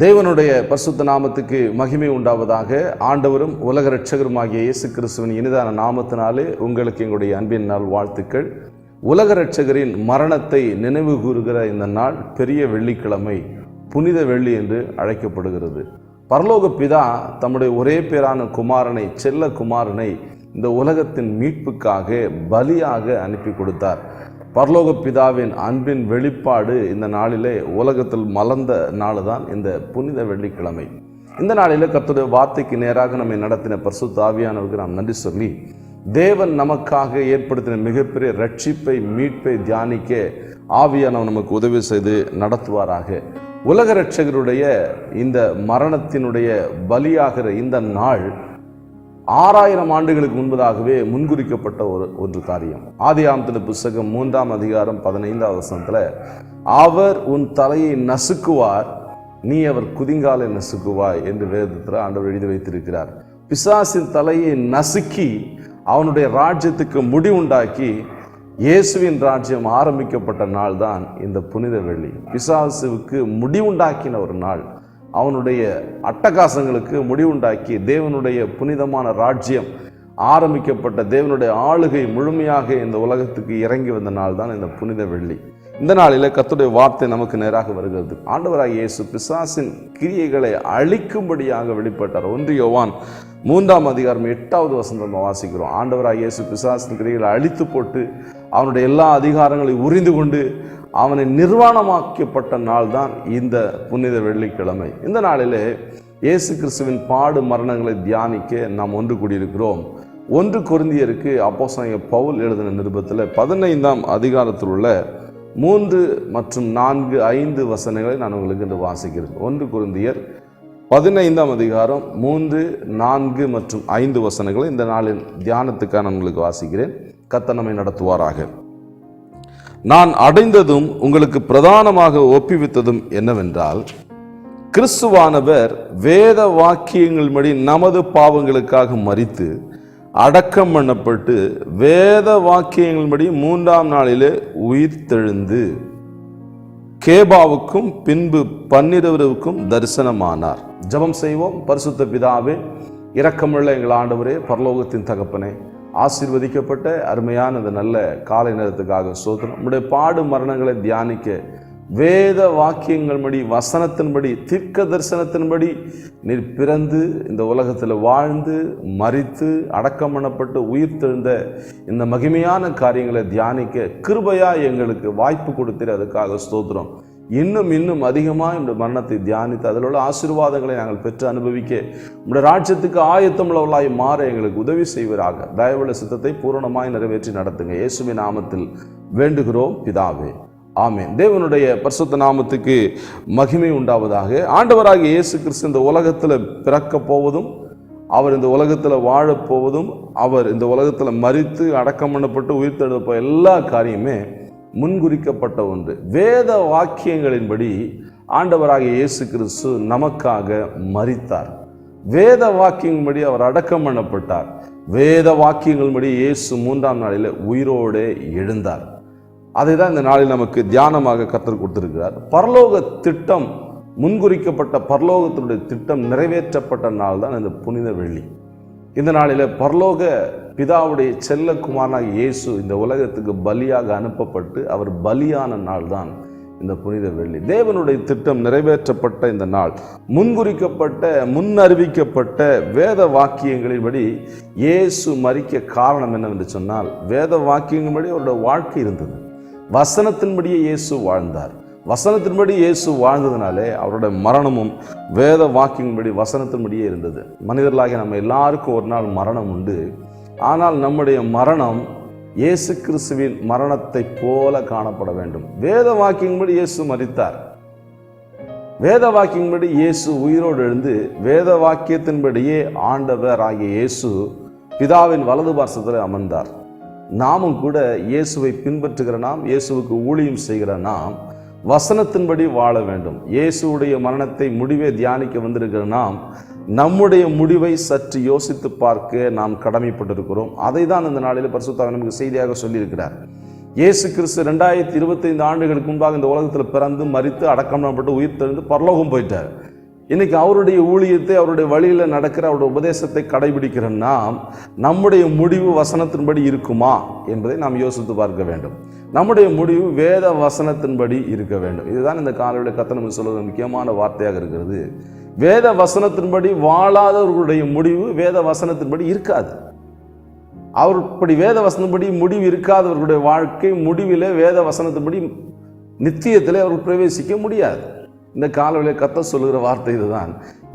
தேவனுடைய பரிசுத்த நாமத்துக்கு மகிமை உண்டாவதாக. ஆண்டவரும் உலக இரட்சகருமாகிய இயேசு கிறிஸ்துவின் இனிதான நாமத்தினாலே உங்களுக்கு எங்களுடைய அன்பின் நாள் வாழ்த்துக்கள். உலக இரட்சகரின் மரணத்தை நினைவு கூறுகிற இந்த நாள் பெரிய வெள்ளிக்கிழமை, புனித வெள்ளி என்று அழைக்கப்படுகிறது. பரலோக பிதா தம்முடைய ஒரே பேரான குமாரனை, செல்ல குமாரனை இந்த உலகத்தின் மீட்புக்காக பலியாக அனுப்பி கொடுத்தார். பரலோக பிதாவின் அன்பின் வெளிப்பாடு இந்த நாளிலே உலகத்தில் மலர்ந்த நாள் தான் இந்த புனித வெள்ளிக்கிழமை. இந்த நாளிலே கர்த்தருடைய வார்த்தைக்கு நேராக நம்மை நடத்தின பரிசுத்த ஆவியானவருக்கு நாம் நன்றி சொல்லி, தேவன் நமக்காக ஏற்படுத்தின மிகப்பெரிய ரட்சிப்பை, மீட்பை தியானிக்க ஆவியானவர் நமக்கு உதவி செய்து நடத்துவாராக. உலக இரட்சகருடைய இந்த மரணத்தினுடைய பலியாகிற இந்த நாள் 6000 ஆண்டுகளுக்கு முன்பதாகவே முன்குறிக்கப்பட்ட ஒரு காரியம். ஆதியாகமத்தின் புத்தகம் 3ஆம் அதிகாரம் 15வது வசனத்துல, அவர் உன் தலையை நசுக்குவார், நீ அவர் குதிங்காலை நசுக்குவாய் என்று வேதத்தில் ஆண்டவர் எழுதி வைத்திருக்கிறார். பிசாசின் தலையை நசுக்கி அவனுடைய ராஜ்யத்துக்கு முடிவுண்டாக்கி இயேசுவின் ராஜ்யம் ஆரம்பிக்கப்பட்ட நாள் தான் இந்த புனித வெள்ளி. பிசாசுவுக்கு முடிவுண்டாக்கின ஒரு நாள், அவனுடைய அட்டகாசங்களுக்கு முடிவுண்டாக்கி தேவனுடைய புனிதமான ராஜ்யம் ஆரம்பிக்கப்பட்ட, தேவனுடைய ஆளுகை முழுமையாக இந்த உலகத்துக்கு இறங்கி வந்த நாள் தான் இந்த புனித வெள்ளி. இந்த நாளில் கர்த்தருடைய வார்த்தை நமக்கு நேராக வருகிறது. ஆண்டவராகிய இயேசு பிசாசின் கிரியைகளை அழிக்கும்படியாக வெளிப்பட்டார். 1 யோவான் 3ஆம் அதிகாரம் 8வது வசனம் வாசிக்கிறோம். ஆண்டவராகிய இயேசு பிசாசின் கிரியைகளை அழித்து போட்டு அவனுடைய எல்லா அதிகாரங்களையும் உரிந்து கொண்டு அவனை நிர்வாணமாக்கப்பட்ட நாள் தான் இந்த புனித வெள்ளிக்கிழமை. இந்த நாளிலே இயேசு கிறிஸ்துவின் பாடு மரணங்களை தியானிக்க நாம் ஒன்று கூடியிருக்கிறோம். 1 கொரிந்தியருக்கு அப்போஸ்தலனாகிய பவுல் எழுதின நிருபத்தில் 15ஆம் அதிகாரத்தில் உள்ள 3 மற்றும் 4, 5 வசனங்களை நான் உங்களுக்கு இன்று வாசிக்கிறேன். 1 கொரிந்தியர் 15ஆம் அதிகாரம் 3, 4 மற்றும் 5 வசனங்களை இந்த நாளின் தியானத்துக்காக நான் உங்களுக்கு வாசிக்கிறேன். கர்த்தர் நம்மை நடத்துவாராக. நான் அடைந்ததும் உங்களுக்கு பிரதானமாக ஒப்புவித்ததும் என்னவென்றால், கிறிஸ்துவானவர் வேத வாக்கியங்களின்படி நமது பாவங்களுக்காக மரித்து அடக்கம் பண்ணப்பட்டு வேத வாக்கியங்களின்படி 3ஆம் நாளிலே உயிர்த்தெழுந்து கேபாவுக்கும் பின்பு 12 தரிசனமானார். ஜெபம் செய்வோம். பரிசுத்த பிதாவே, இரக்கமுள்ள எங்கள் ஆண்டவரே, பரலோகத்தின் தகப்பனே, ஆசீர்வதிக்கப்பட்ட அருமையான இந்த நல்ல காலை நேரத்துக்காக ஸ்தோத்திரம். நம்முடைய பாடு மரணங்களை தியானிக்க வேத வாக்கியங்கள்படி, வசனத்தின்படி, தீர்க்க தரிசனத்தின்படி நீர் பிறந்து இந்த உலகத்தில் வாழ்ந்து மரித்து அடக்கம் பண்ணப்பட்டு உயிர்த்தெழுந்த இந்த மகிமையான காரியங்களை தியானிக்க கிருபையா எங்களுக்கு வாய்ப்பு கொடுத்தீர். அதுக்காக ஸ்தோத்திரம். இன்னும் அதிகமாக இந்த மரணத்தை தியானித்து அதில் உள்ள ஆசீர்வாதங்களை நாங்கள் பெற்று அனுபவிக்க நம்முடைய ராஜ்யத்துக்கு ஆயத்தமுள்ளவர்களாய் மாற எங்களுக்கு உதவி செய்வீராக. தயவுள்ள சித்தத்தை பூரணமாய் நிறைவேற்றி நடத்துங்க. இயேசுவின் நாமத்தில் வேண்டுகிறோம் பிதாவே, ஆமென். தேவனுடைய பரிசுத்த நாமத்துக்கு மகிமை உண்டாவதாக. ஆண்டவராகிய இயேசு கிறிஸ்து இந்த உலகத்தில் பிறக்க போவதும், அவர் இந்த உலகத்தில் வாழப்போவதும், அவர் இந்த உலகத்தில் மரித்து அடக்கம் பண்ணப்பட்டு உயிர்த்தெழுப்ப எல்லா காரியமே முன்குறிக்கப்பட்ட ஒன்று. வேத வாக்கியங்களின்படி ஆண்டவராகிய இயேசு கிறிஸ்து நமக்காக மரித்தார். வேத வாக்கியங்களின்படி அவர் அடக்கம் பண்ணப்பட்டார். வேத வாக்கியங்களின்படி இயேசு 3ஆம் நாளில் உயிரோடு எழுந்தார். அதை தான் இந்த நாளில் நமக்கு தியானமாக கர்த்தர் கொடுத்திருக்கிறார். பரலோக திட்டம், முன்குறிக்கப்பட்ட பரலோகத்தினுடைய திட்டம் நிறைவேற்றப்பட்ட நாள் தான் இந்த புனித வெள்ளி. இந்த நாளில் பரலோக பிதாவுடைய செல்ல குமாரனாக இயேசு இந்த உலகத்துக்கு பலியாக அனுப்பப்பட்டு அவர் பலியான நாள் தான் இந்த புனித வெள்ளி. தேவனுடைய திட்டம் நிறைவேற்றப்பட்ட இந்த நாள், முன்குறிக்கப்பட்ட, முன்னறிவிக்கப்பட்ட வேத வாக்கியங்களின்படி இயேசு மரிக்க காரணம் என்னவென்று சொன்னால், வேத வாக்கியங்களின்படி அவருடைய வாழ்க்கை இருந்தது. வசனத்தின்படியே இயேசு வாழ்ந்தார். வசனத்தின்படி இயேசு வாழ்ந்ததுனாலே அவருடைய மரணமும் வேத வாக்கியங்களின்படி வசனத்தின்படியே இருந்தது. மனிதர்களாகிய நம்ம எல்லாருக்கும் ஒரு நாள் மரணம் உண்டு. ஆனால் நம்முடைய மரணம் இயேசு கிறிஸ்துவின் மரணத்தை போல காணப்பட வேண்டும். வேத வாக்கியங்களின்படி இயேசு மரித்தார். வேத வாக்கியங்களின்படி இயேசு உயிரோடு எழுந்து வேத வாக்கியத்தின்படியே ஆண்டவர் ஆகிய இயேசு பிதாவின் வலது பார்சத்தில் அமர்ந்தார். நாமும் கூட இயேசுவை பின்பற்றுகிற நாம், இயேசுவுக்கு ஊழியம் செய்கிற நாம் வசனத்தின்படி வாழ வேண்டும். இயேசுடைய மரணத்தை முடிவை தியானிக்க வந்திருக்கிற நாம் நம்முடைய முடிவை சற்று யோசித்து பார்க்க நாம் கடமைப்பட்டிருக்கிறோம். அதை தான் இந்த நாளில் பரிசுத்த ஆவியானவர் நமக்கு செய்தியாக சொல்லியிருக்கிறார். இயேசு கிறிஸ்து 2025 ஆண்டுகளுக்கு முன்பாக இந்த உலகத்தில் பிறந்து மரித்து அடக்கம் பண்ணப்பட்டு உயிர் தெழுந்து பரலோகம் போயிட்டார். இன்னைக்கு அவருடைய ஊழியத்தை, அவருடைய வழியில் நடக்கிற அவருடைய உபதேசத்தை கடைபிடிக்கிற நாம், நம்முடைய முடிவு வசனத்தின்படி இருக்குமா என்பதை நாம் யோசித்து பார்க்க வேண்டும். நம்முடைய முடிவு வேத வசனத்தின்படி இருக்க வேண்டும். இதுதான் இந்த காலையில் கர்த்தர் சொல்வது முக்கியமான வார்த்தையாக இருக்கிறது. வேத வசனத்தின்படி வாழாதவர்களுடைய முடிவு வேத வசனத்தின்படி இருக்காது. அவர்படி வேத வசனப்படி முடிவு இருக்காதவர்களுடைய வாழ்க்கை முடிவிலே வேத வசனத்தின்படி நித்தியத்திலே அவர்கள் பிரவேசிக்க முடியாது. இந்த காலையில் கர்த்தர் சொல்லுகிற வார்த்தை இதுதான்.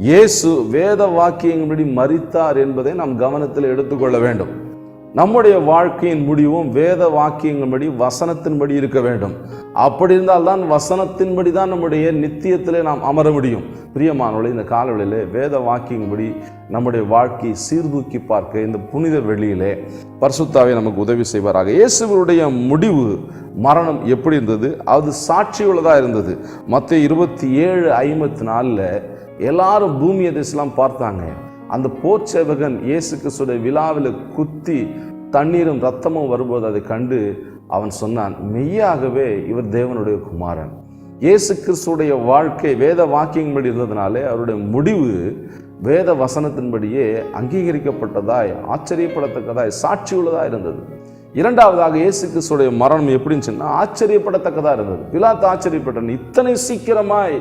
இயேசு வேத வாக்கியங்களின்படி மரித்தார் என்பதை நாம் கவனத்தில் எடுத்துக்கொள்ள வேண்டும். நம்முடைய வாழ்க்கையின் முடிவும் வேத வாக்கியங்களின்படி வசனத்தின்படி இருக்க வேண்டும். அப்படி இருந்தால்தான் வசனத்தின்படி தான் நம்முடைய நித்தியத்திலே நாம் அமர முடியும். பிரியமானவர்களே, இந்த காலவெளியிலே வேத வாக்கியங்களின்படி நம்முடைய வாழ்க்கையை சீர்தூக்கி பார்க்க இந்த புனித வெள்ளியிலே பரிசுத்தாவே நமக்கு உதவி செய்வாராக. இயேசுவுடைய முடிவு மரணம் எப்படி இருந்தது? அது சாட்சி உள்ளதாக இருந்தது. மத்தேயு 27:54 எல்லாரும் பூமி அதிசயம் பார்த்தாங்க. அந்த போர் சேவகன் இயேசு கிறிஸ்துடைய விழாவில் குத்தி தண்ணீரும் ரத்தமும் வரும்போது அதை கண்டு அவன் சொன்னான், மெய்யாகவே இவர் தேவனுடைய குமாரன். இயேசு கிறிஸ்துடைய வாழ்க்கை வேத வாக்கியங்களின்படி இருந்ததுனாலே அவருடைய முடிவு வேத வசனத்தின்படியே அங்கீகரிக்கப்பட்டதாய், ஆச்சரியப்படத்தக்கதாய், சாட்சி உள்ளதாக இருந்தது. இரண்டாவதாக இயேசு கிறிஸ்துடைய மரணம் எப்படின்னு சொன்னா ஆச்சரியப்படத்தக்கதா இருந்தது. பிலாத்து ஆச்சரியப்பட்டான், இத்தனை சீக்கிரமாய்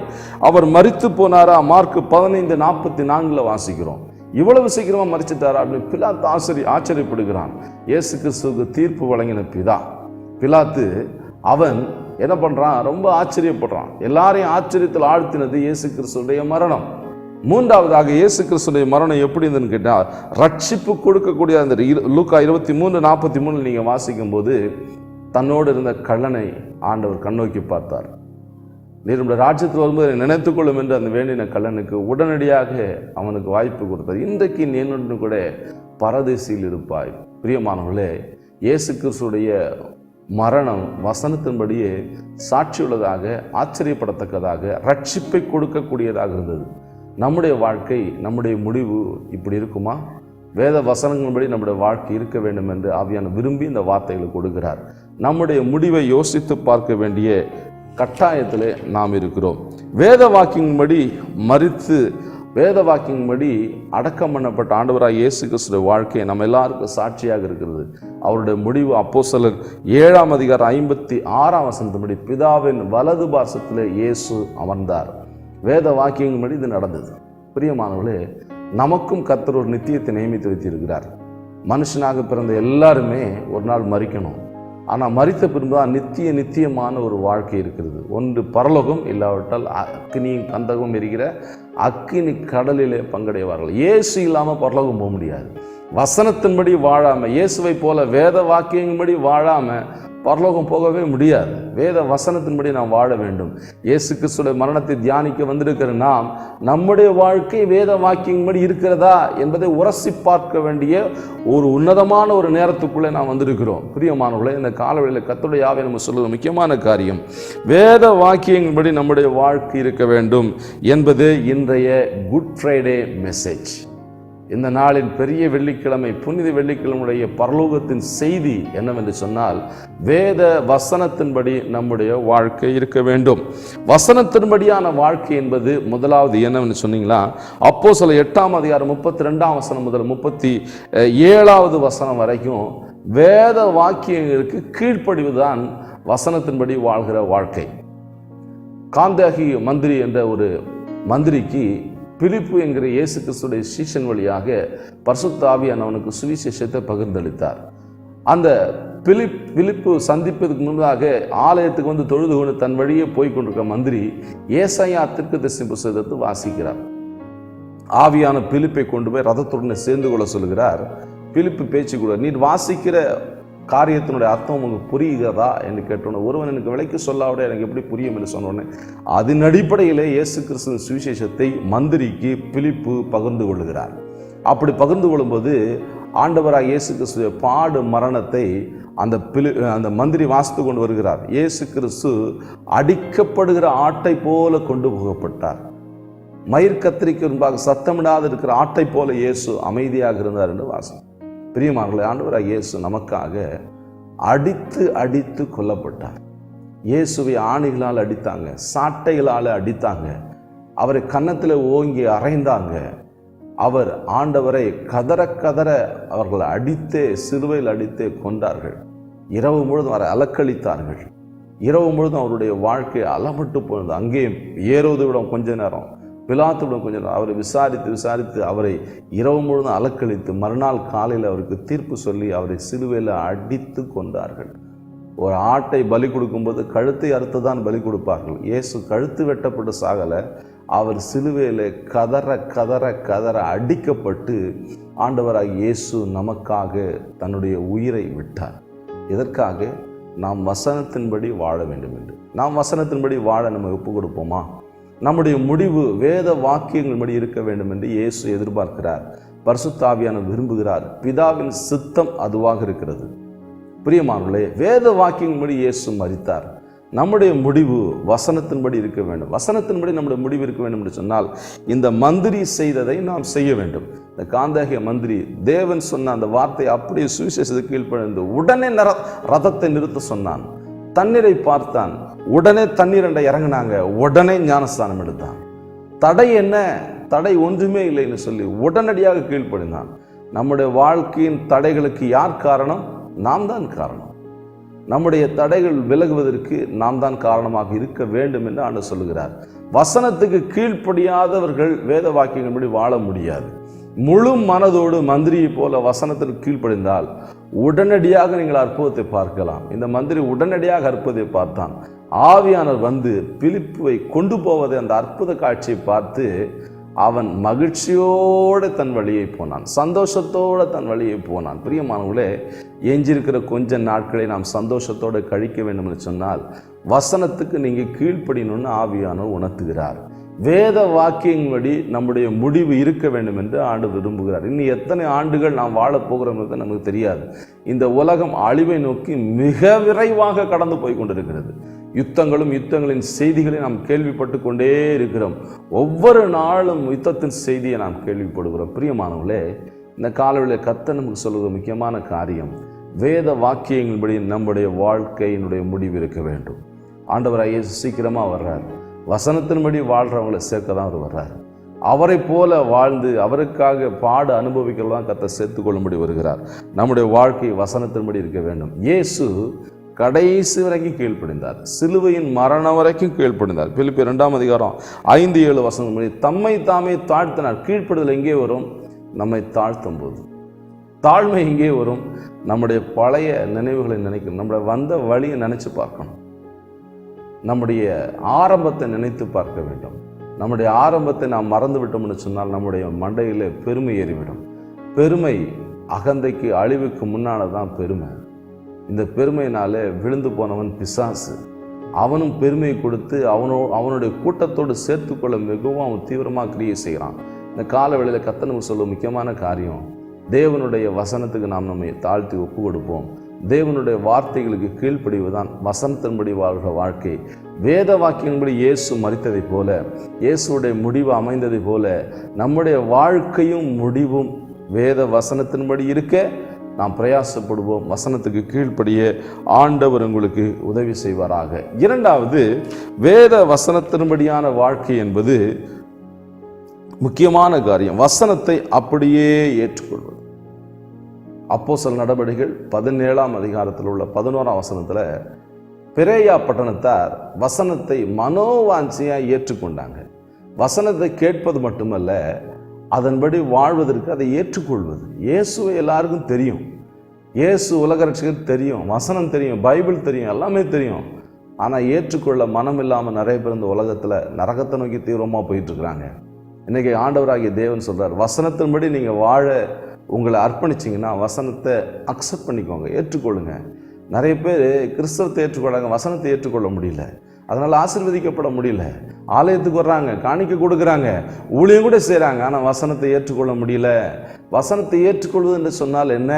அவர் மரித்து போனாரா? மார்க் 15:44 வாசிக்கிறோம். இவ்வளவு சீக்கிரமா மரிச்சிட்டாரா அப்படின்னு பிலாத்து ஆச்சரியப்படுகிறான். இயேசு கிறிஸ்துவுக்கு தீர்ப்பு வழங்கின பிலாத்து அவன் என்ன பண்றான்? ரொம்ப ஆச்சரியப்படுறான். எல்லாரையும் ஆச்சரியத்தில் ஆழ்த்தினது இயேசு கிறிஸ்துடைய மரணம். மூன்றாவதாக இயேசு கிறிஸ்துடைய மரணம் எப்படி இருந்ததுன்னு கேட்டால், ரட்சிப்பு கொடுக்கக்கூடிய அந்த லூக்கா 23:43 நீங்க வாசிக்கும் போது தன்னோடு இருந்த கள்ளனை ஆண்டவர் கண்ணோக்கி பார்த்தார். நீர் நம்முடைய ராஜ்யத்தில் வரும்போது நினைத்துக்கொள்ளும் என்று அந்த வேண்டின கள்ளனுக்கு உடனடியாக அவனுக்கு வாய்ப்பு கொடுத்தார். இன்றைக்கு நீ என்னுடன் கூட பரதேசியில் இருப்பாய். பிரியமானவர்களே, இயேசு கிறிஸ்துடைய மரணம் வசனத்தின்படியே சாட்சியுள்ளதாக, ஆச்சரியப்படத்தக்கதாக, ரட்சிப்பை கொடுக்கக்கூடியதாக இருந்தது. நம்முடைய வாழ்க்கை, நம்முடைய முடிவு இப்படி இருக்குமா? வேத வசனங்களின்படி நம்முடைய வாழ்க்கை இருக்க வேண்டும் என்று ஆவியான விரும்பி இந்த வார்த்தைகளை கொடுக்கிறார். நம்முடைய முடிவை யோசித்து பார்க்க வேண்டிய கட்டாயத்திலே நாம் இருக்கிறோம். வேத வாக்கியங்களின்படி மரித்து வேத வாக்கியங்களின்படி அடக்கம் பண்ணப்பட்ட ஆண்டவராக இயேசு கிறிஸ்துடைய வாழ்க்கை நம்ம எல்லாருக்கும் சாட்சியாக இருக்கிறது. அவருடைய முடிவு அப்போஸ்தலர் 7:56 பிதாவின் வலது பார்சத்திலே இயேசு அமர்ந்தார். வேத வாக்கியங்களின்படி இது நடந்தது. பிரியமானவர்களே, நமக்கும் கர்த்தர் ஒரு நித்தியத்தை நியமித்து வைத்திருக்கிறார். மனுஷனாக பிறந்த எல்லாருமே ஒரு நாள் மரிக்கணும். ஆனால் மரித்த பிறகுதான் நித்தியமான ஒரு வாழ்க்கை இருக்கிறது. ஒன்று பரலோகம், இல்லாவிட்டால் அக்கினியும் கந்தகம் எரிகிற அக்கினி கடலிலே பங்கடைவார்கள். இயேசு இல்லாமல் பரலோகம் போக முடியாது. வசனத்தின்படி வாழாமல், இயேசுவை போல வேத வாக்கியங்களின்படி வாழாமல் பரலோகம் போகவே முடியாது. வேத வசனத்தின்படி நாம் வாழ வேண்டும். இயேசு கிறிஸ்துடைய மரணத்தை தியானிக்க வந்திருக்கிற நாம், நம்முடைய வாழ்க்கை வேத வாக்கியங்களின்படி இருக்கிறதா என்பதை உரசி பார்க்க வேண்டிய ஒரு உன்னதமான ஒரு நேரத்துக்குள்ளே நாம் வந்திருக்கிறோம். பிரியமானவர்களே, இந்த காலவெளியில் கர்த்தருடைய ஆவியை நம்ம சொல்வது முக்கியமான காரியம். வேத வாக்கியங்களின்படி நம்முடைய வாழ்க்கை இருக்க வேண்டும் என்பது இன்றைய குட் ஃப்ரைடே மெசேஜ். இந்த நாளின் பெரிய வெள்ளிக்கிழமை, புனித வெள்ளிக்கிழமையுடைய பரலோகத்தின் செய்தி என்னவென்று சொன்னால், வேத வசனத்தின்படி நம்முடைய வாழ்க்கை இருக்க வேண்டும். வசனத்தின்படியான வாழ்க்கை என்பது முதலாவது என்னவென்று சொன்னீங்களா, அப்போஸ்தலர் 8:32 முதல் 37 வரைக்கும் வேத வாக்கியங்களுக்கு கீழ்ப்படிவுதான் வசனத்தின்படி வாழ்கிற வாழ்க்கை. காந்தாகி மந்திரி என்ற ஒரு மந்திரிக்கு பிலிப்பு என்கிற இயேசு கிறிஸ்துடைய சீஷன் வழியாக பரிசுத்த ஆவியானவனுக்கு சுவிசேஷத்தை பகிர்ந்தளித்தார். அந்த பிலிப்பு சந்திப்பதற்கு முன்பதாக ஆலயத்துக்கு வந்து தொழுது கொண்டு தன் வழியே போய் கொண்டிருக்க மந்திரி ஏசாயா தீர்க்கதரிசி புத்தகத்தை வாசிக்கிறார். ஆவியான பிலிப்பை கொண்டு போய் ரதத்துடனே சேர்ந்து கொள்ள சொல்கிறார். பிலிப்பு பேச்சு கூட, நீர் வாசிக்கிற காரியத்தினுடைய அர்த்தம் உங்களுக்கு புரிகிறதா என்று கேட்டோன்னே, ஒருவன் எனக்கு விலைக்கு சொல்லாவிட எனக்கு எப்படி புரியும் என்று சொன்னோன்னே, அதன் அடிப்படையிலே இயேசு கிறிஸ்துவின் சுவிசேஷத்தை மந்திரிக்கு பிலிப்பு பகிர்ந்து கொள்கிறார். அப்படி பகிர்ந்து கொள்ளும்போது ஆண்டவராக இயேசு கிறிஸ்துவ பாடு மரணத்தை அந்த மந்திரி வாசித்து கொண்டு வருகிறார். இயேசு கிறிஸ்து அடிக்கப்படுகிற ஆட்டை போல கொண்டு போகப்பட்டார். மயிர் கத்திரிக்கு முன்பாக சத்தமிடாது இருக்கிற ஆட்டை போல இயேசு அமைதியாக இருந்தார் என்று வாசம். பிரியமானவர்களே, ஆண்டவராக இயேசு நமக்காக அடித்து கொல்லப்பட்டார். இயேசுவை ஆணிகளால் அடித்தாங்க, சாட்டைகளால் அடித்தாங்க. அவரை கன்னத்தில் ஓங்கி அறைந்தாங்க. அவர் ஆண்டவரை கதற கதற அவர்கள் அடித்தே, சிலுவையில் அடித்தே கொண்டார்கள். இரவு முழுதும் அவரை அலக்களித்தார்கள். இரவு முழுதும் அவருடைய வாழ்க்கை அலமட்டு போனது. அங்கே ஏரோதுவிடம் கொஞ்ச நேரம், பிலாத்துவிடம் கொஞ்ச நேரம், அவரை விசாரித்து அவரை இரவு முழுதும் அலக்களித்து மறுநாள் காலையில் அவருக்கு தீர்ப்பு சொல்லி அவரை சிலுவையில் அடித்து கொண்டார்கள். ஒரு ஆட்டை பலி கொடுக்கும்போது கழுத்தை அறுத்து தான் பலி கொடுப்பார்கள். இயேசு கழுத்து வெட்டப்பட்டு சாகலை, அவர் சிலுவையில் கதற கதற கதற அடிக்கப்பட்டு ஆண்டவராக இயேசு நமக்காக தன்னுடைய உயிரை விட்டார். எதற்காக? நாம் வசனத்தின்படி வாழ வேண்டும் என்று. நாம் வசனத்தின்படி வாழ நம்ம ஒப்பு கொடுப்போமா? நம்முடைய முடிவு வேத வாக்கியங்கள்படி இருக்க வேண்டும் என்று இயேசு எதிர்பார்க்கிறார். பரிசுத்த ஆவியானவர் விரும்புகிறார். பிதாவின் சித்தம் அதுவாக இருக்கிறது. பிரியமானவர்களே, வேத வாக்கியங்கள்படி இயேசு மரித்தார். நம்முடைய முடிவு வசனத்தின்படி இருக்க வேண்டும். வசனத்தின்படி நம்முடைய முடிவு இருக்க வேண்டும் என்று சொன்னால் இந்த மந்திரி செய்ததை நாம் செய்ய வேண்டும். இந்த காந்தாகிய மந்திரி தேவன் சொன்ன அந்த வார்த்தை அப்படியே சுவிசேஷத்துக்கு கீழ்ப்படிந்து உடனே ரதத்தை நிறுத்த சொன்னான். தண்ணீரை பார்த்தான், உடனே தண்ணீர் என்ற இறங்கினாங்க, உடனே ஞானஸ்தானம் எடுத்தான். தடை என்ன? தடை ஒன்றுமே இல்லைன்னு சொல்லி உடனடியாக கீழ்ப்படிந்தான். நம்முடைய வாழ்க்கையின் தடைகளுக்கு யார் காரணம்? நாம் தான் காரணம். நம்முடைய தடைகள் விலகுவதற்கு நாம் தான் காரணமாக இருக்க வேண்டும் என்று ஆண்டவர் சொல்லுகிறார். வசனத்துக்கு கீழ்ப்படியாதவர்கள் வேத வாக்கியங்கள்படி வாழ முடியாது. முழு மனதோடு மந்திரியை போல வசனத்திற்கு கீழ்ப்படிந்தால் உடனடியாக நீங்கள் அற்புதத்தை பார்க்கலாம். இந்த மந்திரி உடனடியாக அற்புதத்தை பார்த்தான். ஆவியானவர் வந்து பிலிப்புவை கொண்டு போவதை, அந்த அற்புத காட்சியை பார்த்து அவன் மகிழ்ச்சியோடு தன் வழியை போனான், சந்தோஷத்தோடு தன் வழியை போனான். பிரியமானவர்களே, எஞ்சிருக்கிற கொஞ்ச நாட்களை நாம் சந்தோஷத்தோடு கழிக்க வேண்டும் என்று சொன்னால் வசனத்துக்கு நீங்கள் கீழ்ப்படியணும்னு ஆவியானவர் உணர்த்துகிறார். வேத வாக்கியங்களபடி நம்முடைய முடிவு இருக்க வேண்டும் என்று ஆண்டு விரும்புகிறார். இன்னும் எத்தனை ஆண்டுகள் நாம் வாழப்போகிறோம் என்பது நமக்கு தெரியாது. இந்த உலகம் அழிவை நோக்கி மிக விரைவாக கடந்து போய் கொண்டிருக்கிறது. யுத்தங்களின் செய்திகளை நாம் கேள்விப்பட்டு கொண்டே இருக்கிறோம். ஒவ்வொரு நாளும் யுத்தத்தின் செய்தியை நாம் கேள்விப்படுகிறோம். பிரியமானவர்களே, இந்த காலவெளியில் கர்த்தர் நமக்கு சொல்லுகிற முக்கியமான காரியம், வேத வாக்கியங்களின்படி நம்முடைய வாழ்க்கையினுடைய முடிவு இருக்க வேண்டும். ஆண்டவர் இயேசு சீக்கிரமாக வர்றார். வசனத்தின்படி வாழ்கிறவங்களை சேர்க்க தான் அவர் வர்றார். அவரை போல வாழ்ந்து அவருக்காக பாடு அனுபவிக்கலாம் கர்த்தர் சேர்த்துக்கொள்ளும்படி வருகிறார். நம்முடைய வாழ்க்கை வசனத்தின்படி இருக்க வேண்டும். இயேசு கடைசி வரைக்கும் கீழ்ப்படிந்தார். சிலுவையின் மரணம் வரைக்கும் கீழ்ப்படிந்தார். பிலிப்பியர் 2:5-7 தம்மை தாமே தாழ்த்தினார். கீழ்ப்படுதல் எங்கே வரும்? நம்மை தாழ்த்தும் போது. தாழ்மை எங்கே வரும்? நம்முடைய பழைய நினைவுகளை நினைக்கணும். நம்முடைய வந்த வழியை நினைச்சு பார்க்கணும். நம்முடைய ஆரம்பத்தை நினைத்து பார்க்க வேண்டும். நம்முடைய ஆரம்பத்தை நாம் மறந்து விட்டோம்னு சொன்னால் நம்முடைய மண்டையில் பெருமை ஏறிவிடும். பெருமை அகந்தைக்கு, அழிவுக்கு முன்னானதான் பெருமை. இந்த பெருமையினாலே விழுந்து போனவன் பிசாசு. அவனும் பெருமையை கொடுத்து அவனுடைய கூட்டத்தோடு சேர்த்துக்கொள்ள மிகவும் அவன் தீவிரமாக கிரியை செய்கிறான். இந்த காலவெளியில் கர்த்தர் நமக்கு சொல்ல முக்கியமான காரியம், தேவனுடைய வசனத்துக்கு நாம் நம்மை தாழ்த்தி ஒப்பு கொடுப்போம். தேவனுடைய வார்த்தைகளுக்கு கீழ்ப்படிவதுதான் வசனத்தின்படி வாழ்கிற வாழ்க்கை. வேத வாக்கியன்படி இயேசு மரித்ததை போல, இயேசுடைய முடிவு அமைந்ததை போல நம்முடைய வாழ்க்கையும் முடிவும் வேத வசனத்தின்படி இருக்க நாம் பிரயாசப்படுவோம். வசனத்துக்கு கீழ்ப்படிய ஆண்டவர் உங்களுக்கு உதவி செய்வாராக. இரண்டாவது, வேத வசனத்தின்படியான வாழ்க்கை என்பது முக்கியமான காரியம். வசனத்தை அப்படியே ஏற்றுக்கொள்வது. அப்போஸ்தலர் நடபடிகள் 17 உள்ள 11 பெரேயா பட்டணத்தார் வசனத்தை மனோவாஞ்சியாக ஏற்றுக்கொண்டாங்க. வசனத்தை கேட்பது மட்டுமல்ல, அதன்படி வாழ்வதற்கு அதை ஏற்றுக்கொள்வது. இயேசுவை எல்லாருக்கும் தெரியும், இயேசு உலக ரட்சகர் தெரியும், வசனம் தெரியும், பைபிள் தெரியும், எல்லாமே தெரியும். ஆனால் ஏற்றுக்கொள்ள மனம் இல்லாமல் நிறைய பேர் இந்த உலகத்தில் நரகத்தை நோக்கி தீவிரமாக போயிட்டுருக்குறாங்க. இன்றைக்கி ஆண்டவராகிய தேவன் சொல்கிறார், வசனத்தின்படி நீங்கள் வாழ உங்களை அர்ப்பணிச்சிங்கன்னா வசனத்தை அக்செப்ட் பண்ணிக்கோங்க, ஏற்றுக்கொள்ளுங்க. நிறைய பேர் கிறிஸ்தவத்தை ஏற்றுக்கொள்ளாங்க, வசனத்தை ஏற்றுக்கொள்ள முடியல, அதனால் ஆசீர்வதிக்கப்பட முடியல. ஆலயத்துக்கு வர்றாங்க, காணிக்க கொடுக்குறாங்க, ஊழியம் கூட செய்கிறாங்க, ஆனால் வசனத்தை ஏற்றுக்கொள்ள முடியல. வசனத்தை ஏற்றுக்கொள்வது என்று சொன்னால் என்ன?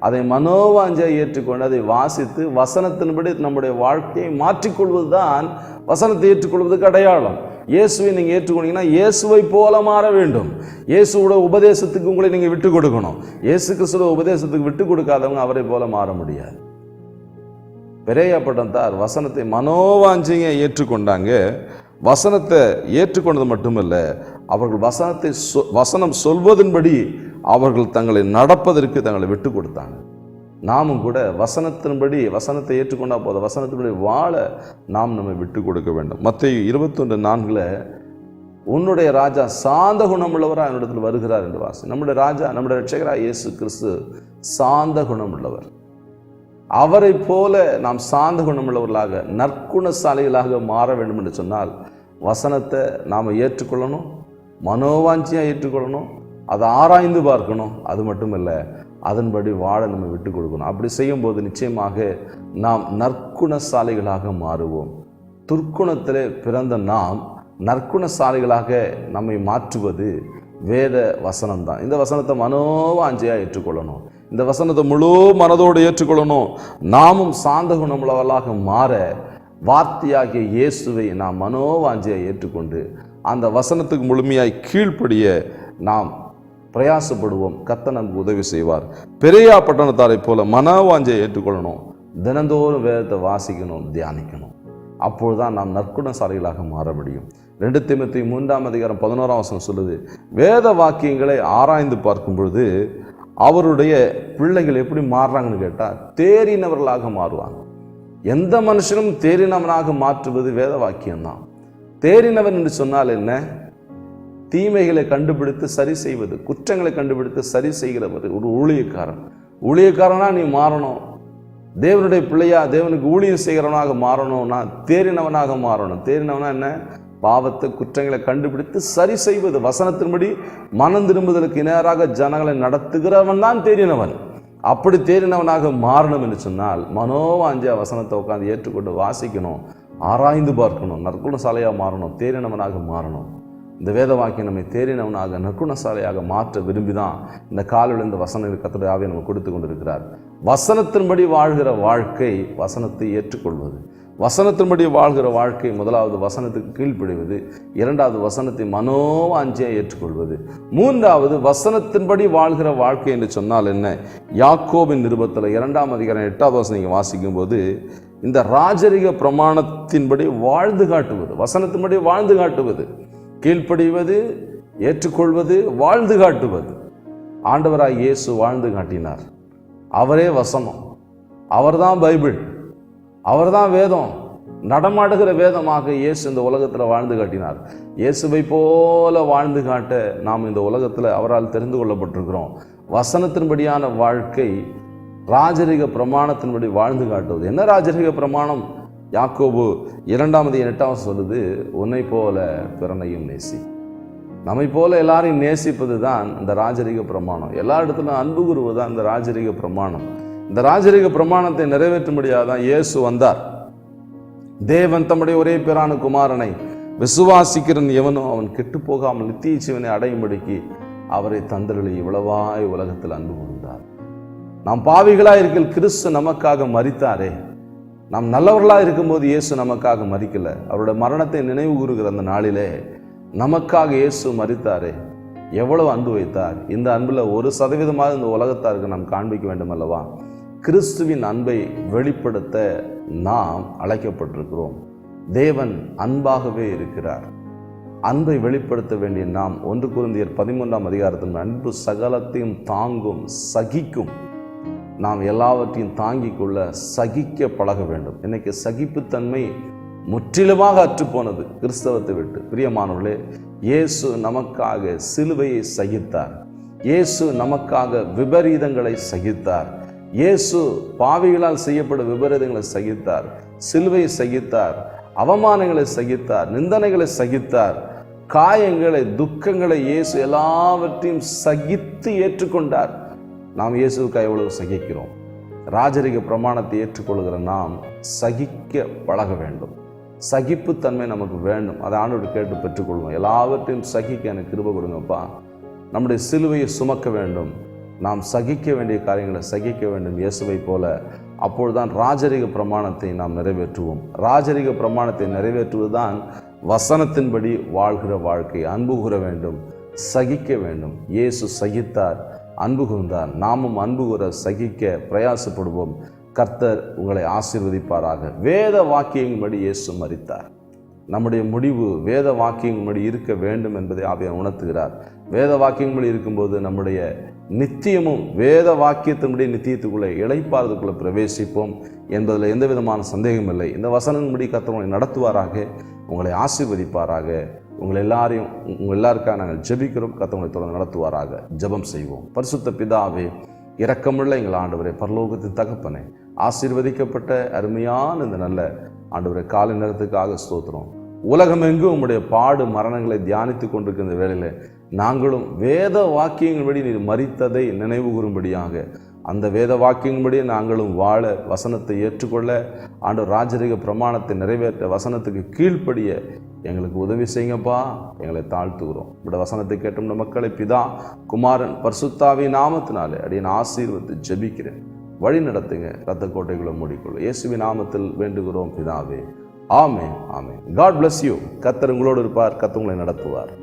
அதை மனோவாஞ்சியாக ஏற்றுக்கொண்டு அதை வாசித்து வசனத்தின்படி நம்முடைய வாழ்க்கையை மாற்றிக்கொள்வது தான் வசனத்தை ஏற்றுக்கொள்வதுக்கு அடையாளம். இயேசுவை நீங்கள் ஏற்றுக்கொண்டீங்கன்னா இயேசுவை போல மாற வேண்டும். இயேசுவோட உபதேசத்துக்கு உங்களை நீங்கள் விட்டு கொடுக்கணும். இயேசு கிறிஸ்துவோட உபதேசத்துக்கு விட்டு கொடுக்காதவங்க அவரை போல மாற முடியாது. பெரேயா பட்டணத்தார் வசனத்தை மனோவாஞ்சியை ஏற்றுக்கொண்டாங்க. வசனத்தை ஏற்றுக்கொண்டது மட்டுமல்ல, அவர்கள் வசனம் சொல்வதன்படி அவர்கள் தங்களை நடப்பதற்கு தங்களை விட்டு கொடுத்தாங்க. நாமும் கூட வசனத்தின்படி, வசனத்தை ஏற்றுக்கொண்டா போதும், வசனத்தின்படி வாழ நாம் நம்மை விட்டு கொடுக்க வேண்டும். மத்தேயு 21:4 உன்னுடைய ராஜா சாந்த குணமுள்ளவராக என்னிடத்தில் வருகிறார் என்று வாசி. நம்முடைய ராஜா, நம்முடைய ரட்சகராக இயேசு கிறிஸ்து சாந்த குணமுள்ளவர். அவரை போல நாம் சாந்த குணமுள்ளவர்களாக, நற்குணசாலிகளாக மாற வேண்டும் என்று சொன்னால் வசனத்தை நாம் ஏற்றுக்கொள்ளணும், மனோவாஞ்சியாக ஏற்றுக்கொள்ளணும், அதை ஆராய்ந்து பார்க்கணும். அது மட்டுமில்லை, அதன்படி வாழ நம்ம விட்டு கொடுக்கணும். அப்படி செய்யும்போது நிச்சயமாக நாம் நற்குணசாலிகளாக மாறுவோம். துர்க்குணத்திலே பிறந்த நாம் நற்குணசாலிகளாக நம்மை மாற்றுவது வேத வசனம்தான். இந்த வசனத்தை மனோவாஞ்சையாக ஏற்றுக்கொள்ளணும், இந்த வசனத்தை முழு மனதோடு ஏற்றுக்கொள்ளணும். நாமும் சாந்த குணமுள்ளவர்களாக மாற வார்த்தையாகிய இயேசுவை நாம் மனோவாஞ்சையாக ஏற்றுக்கொண்டு அந்த வசனத்துக்கு முழுமையாய் கீழ்ப்படிய நாம் பிரயாசப்படுவோம். கர்த்தர் நமக்கு உதவி செய்வார். பெரியா பட்டணத்தாரை போல மனோவாஞ்சையை ஏற்றுக்கொள்ளணும், தினந்தோறும் வேதத்தை வாசிக்கணும், தியானிக்கணும். அப்பொழுதுதான் நாம் நற்குணசாலிகளாக மாற முடியும். 2 தீமோத்தேயு 3:11 சொல்லுது, வேத வாக்கியங்களை ஆராய்ந்து பார்க்கும் பொழுது அவருடைய பிள்ளைகள் எப்படி மாறுறாங்கன்னு கேட்டால் தேறினவர்களாக மாறுவாங்க. எந்த மனுஷனும் தேறினவனாக மாற்றுவது வேத வாக்கியம்தான். தேறினவன் என்று சொன்னால் என்ன? தீமைகளை கண்டுபிடித்து சரி செய்வது, குற்றங்களை கண்டுபிடித்து சரி செய்கிறவர் ஒரு ஊழியக்காரன். ஊழியக்காரனா நீ மாறணும், தேவனுடைய பிள்ளையா, தேவனுக்கு ஊழியம் செய்கிறவனாக மாறணும்னா தேறினவனாக மாறணும். தேறினவனா என்ன? பாவத்தை, குற்றங்களை கண்டுபிடித்து சரி செய்வது, வசனத்தின்படி மனம் திரும்புதலுக்கு இணையராக ஜனங்களை நடத்துகிறவன் தான் தேறினவன். அப்படி தேறினவனாக மாறணும் என்று சொன்னால் மனோவாஞ்ச வசனத்தை உட்காந்து ஏற்றுக்கொண்டு வாசிக்கணும், ஆராய்ந்து பார்க்கணும், நற்குணசாலையாக மாறணும், தேறினவனாக மாறணும். இந்த வேத வாக்கியம் நம்மை தேறினவனாக நற்குணசாலையாக மாற்ற விரும்பிதான் இந்த காலையில் இந்த வசனங்கள் கர்த்தருடைய ஆவியை நம்ம கொடுத்து கொண்டிருக்கிறார். வசனத்தின்படி வாழ்கிற வாழ்க்கை வசனத்தை ஏற்றுக்கொள்வது, வசனத்தின்படி வாழ்கிற வாழ்க்கை முதலாவது வசனத்துக்கு கீழ்ப்படிவது, இரண்டாவது வசனத்தை மனோவாஞ்சியாக ஏற்றுக்கொள்வது, மூன்றாவது வசனத்தின்படி வாழ்கிற வாழ்க்கை என்று சொன்னால் என்ன? யாக்கோபின் நிருபத்தில் 2:8 நீங்கள் வாசிக்கும் போது இந்த ராஜரிக பிரமாணத்தின்படி வாழ்ந்து காட்டுவது, வசனத்தின்படி வாழ்ந்து காட்டுவது, கீழ்ப்படிவது, ஏற்றுக்கொள்வது, வாழ்ந்து காட்டுவது. ஆண்டவராய் இயேசு வாழ்ந்து காட்டினார். அவரே வசனம், அவர்தான் பைபிள், அவர்தான் வேதம். நடமாடுகிற வேதமாக இயேசு இந்த உலகத்தில் வாழ்ந்து காட்டினார். இயேசுவை போல வாழ்ந்து காட்ட நாம் இந்த உலகத்தில் அவரால் தெரிந்து கொள்ளப்பட்டிருக்கிறோம். வசனத்தின்படியான வாழ்க்கை ராஜரிக பிரமாணத்தின்படி வாழ்ந்து காட்டுவது. என்ன ராஜரிக பிரமாணம்? யாக்கோபு 2:8 சொல்லுது, உன்னை போல பிறனையும் நேசி. நம்மை போல எல்லாரையும் நேசிப்பது தான் இந்த ராஜரிக பிரமாணம். எல்லா இடத்துலையும் அன்பு கூறுவது தான் இந்த ராஜரிக பிரமாணம். இந்த ராஜரிக பிரமாணத்தை நிறைவேற்றும்படியாதான் இயேசு வந்தார். தேவன் தம்முடைய ஒரே பேரான குமாரனை விசுவாசிக்கிறன் எவனோ அவன் கெட்டு போகாமல் நித்திய ஜீவனை அடையும்படிக்கு அவரை தந்தருளி இவ்வளவாய் உலகத்தில் அன்பு கூர்ந்தார். நாம் பாவிகளாக இருக்க கிறிஸ்து நமக்காக மரித்தாரே. நாம் நல்லவர்களாக இருக்கும்போது இயேசு நமக்காக மரிக்கல. அவருடைய மரணத்தை நினைவு கூறுகிற அந்த நாளிலே நமக்காக இயேசு மரித்தாரே. எவ்வளவு அன்பு வைத்தார்! இந்த அன்பில் 1% இந்த உலகத்தாருக்கு நாம் காண்பிக்க வேண்டும் அல்லவா? கிறிஸ்துவின் அன்பை வெளிப்படுத்த நாம் அழைக்கப்பட்டிருக்கிறோம். தேவன் அன்பாகவே இருக்கிறார். அன்பை வெளிப்படுத்த வேண்டிய நாம் 1 கொரிந்தியர் 13 அன்பு சகலத்தையும் தாங்கும், சகிக்கும். நாம் எல்லாவற்றையும் தாங்கிக் கொள்ள சகிக்க பழக வேண்டும். இன்னைக்கு சகிப்புத்தன்மை முற்றிலுமாக அற்றுப்போனது கிறிஸ்தவத்தை விட்டு. பிரியமானவர்களே, இயேசு நமக்காக சிலுவையை சகித்தார். இயேசு நமக்காக விபரீதங்களை சகித்தார். இயேசு பாவிகளால் செய்யப்படும் விபரீதங்களை சகித்தார், சிலுவையை சகித்தார், அவமானங்களை சகித்தார், நிந்தனைகளை சகித்தார், காயங்களை, துக்கங்களை இயேசு எல்லாவற்றையும் சகித்து ஏற்றுக்கொண்டார். நாம் இயேசுவுக்காக எவ்வளவு சகிக்கிறோம்? ராஜரிக பிரமாணத்தை ஏற்றுக்கொள்கிற நாம் சகிக்க பழக வேண்டும். சகிப்புத்தன்மை நமக்கு வேண்டும். அதை ஆண்டவரை கேட்டு பெற்றுக்கொள்வோம். எல்லாவற்றையும் சகிக்க எனக்கு கிருபை கொடுங்கப்பா. நம்முடைய சிலுவையை சுமக்க வேண்டும். நாம் சகிக்க வேண்டிய காரியங்களை சகிக்க வேண்டும் இயேசுவை போல. அப்பொழுதுதான் ராஜரிக பிரமாணத்தை நாம் நிறைவேற்றுவோம். ராஜரிக பிரமாணத்தை நிறைவேற்றுவதுதான் வசனத்தின்படி வாழ்கிற வாழ்க்கை. அன்பு கூற வேண்டும், சகிக்க வேண்டும். இயேசு சகித்தார், அன்பு கூர்ந்தார். நாமும் அன்பு கூற சகிக்க பிரயாசப்படுவோம். கர்த்தர் உங்களை ஆசீர்வதிப்பாராக. வேத வாக்கியங்களின்படி இயேசு மரித்தார். நம்முடைய முடிவு வேத வாக்கியங்களபடி இருக்க வேண்டும் என்பதை ஆவியானவர் உணர்த்துகிறார். வேத வாக்கியங்களபடி இருக்கும்போது நம்முடைய நித்தியமும் வேத வாக்கியத்தினுடைய நித்தியத்துக்குள்ளே இளைப்பாறுதலுக்குள்ளே பிரவேசிப்போம் என்பதில் எந்த விதமான சந்தேகம் இல்லை. இந்த வசனங்களின்படி கர்த்தர் உங்களை நடத்துவாராக, உங்களை ஆசீர்வதிப்பாராக. உங்கள் எல்லாருக்காக நாங்கள் ஜெபிக்கிறோம். கர்த்தர் உங்களை தொடர்ந்து நடத்துவாராக. ஜெபம் செய்வோம். பரிசுத்த பிதாவே, இரக்கமுள்ள எங்கள் ஆண்டவரே, பரலோகத்தின் தகப்பனே, ஆசீர்வதிக்கப்பட்ட அருமையான இந்த நல்ல ஆண்டவரே காலை நேரத்துக்காக ஸ்தோத்திரம். உலகமெங்கும் உம்முடைய பாடு மரணங்களை தியானித்து கொண்டிருக்கிற இந்த வேளையில் நாங்களும் வேத வாக்கியங்களபடி நீர் மரித்ததை நினைவு கூறும்படியாக, அந்த வேத வாக்கியங்களபடி நாங்களும் வாழ, வசனத்தை ஏற்றுக்கொள்ள, ஆண்டவர் ராஜரீக பிரமாணத்தை நிறைவேற்ற, வசனத்துக்கு கீழ்ப்படிய எங்களுக்கு உதவி செய்யுங்கப்பா. எங்களை தாழ்த்துகிறோம். இப்படி வசனத்தை கேட்ட மக்களை பிதா, குமாரன், பரிசுத்தாவின் நாமத்தினாலே அடியேன் ஆசீர்வதித்து ஜெபிக்கிறேன். வழி நடத்துங்க. இரத்த கோட்டைகளை மூடிக்கொள்ளும். இயேசுவின் நாமத்தில் வேண்டுகிறோம் பிதாவே. ஆமென், ஆமென். God bless you. கர்த்தர் உங்களோடு இருப்பார். கர்த்தர் உங்களை நடத்துவார்.